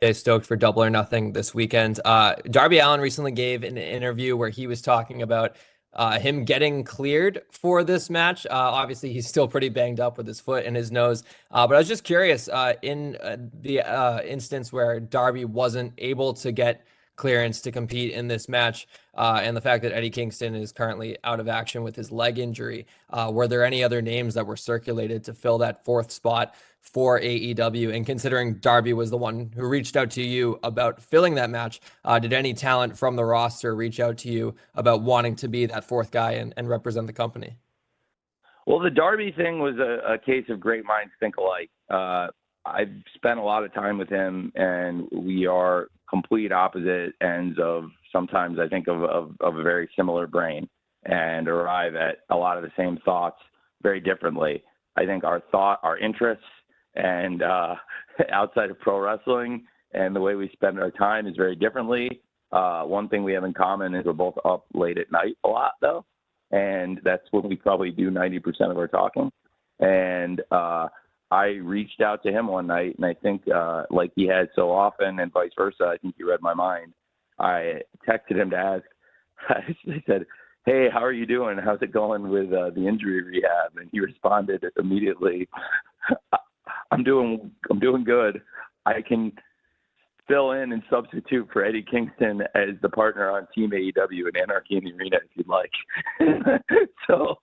Okay, stoked for Double or Nothing this weekend. Darby Allin recently gave an interview where he was talking about him getting cleared for this match. Obviously, he's still pretty banged up with his foot and his nose. But I was just curious, in the instance where Darby wasn't able to get clearance to compete in this match, and the fact that Eddie Kingston is currently out of action with his leg injury, were there any other names that were circulated to fill that fourth spot for AEW? And considering Darby was the one who reached out to you about filling that match, did any talent from the roster reach out to you about wanting to be that fourth guy and represent the company? Well, the Darby thing was a case of great minds think alike. I've spent a lot of time with him, and we are complete opposite ends of sometimes I think of a very similar brain and arrive at a lot of the same thoughts very differently. I think our interests and outside of pro wrestling and the way we spend our time is very differently. One thing we have in common is we're both up late at night a lot, though, and that's when we probably do 90% of our talking. And I reached out to him one night, and I think like he had so often and vice versa, I think he read my mind. I texted him to ask, I said, "Hey, how are you doing? How's it going with the injury rehab?" And he responded immediately, I'm doing good. I can fill in and substitute for Eddie Kingston as the partner on Team AEW in Anarchy in the Arena if you'd like." So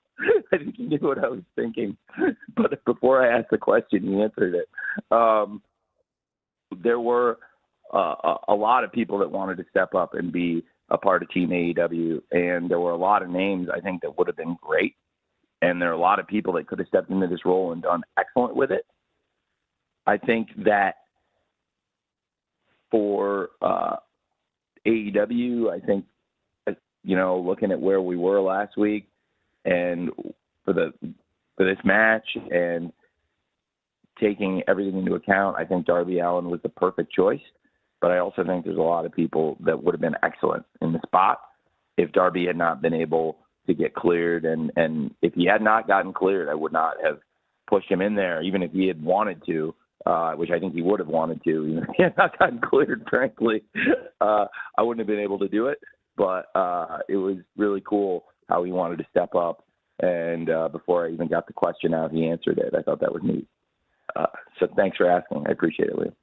I think he knew what I was thinking. But before I asked the question, he answered it. There were a lot of people that wanted to step up and be a part of Team AEW, and there were a lot of names I think that would have been great. And there are a lot of people that could have stepped into this role and done excellent with it. I think that for AEW, I think, looking at where we were last week and for this match and taking everything into account, I think Darby Allin was the perfect choice. But I also think there's a lot of people that would have been excellent in the spot if Darby had not been able to get cleared. And if he had not gotten cleared, I would not have pushed him in there, even if he had wanted to, which I think he would have wanted to. Even if he had not gotten cleared, frankly, I wouldn't have been able to do it. But it was really cool how he wanted to step up. And before I even got the question out, he answered it. I thought that was neat. So thanks for asking. I appreciate it, Liam.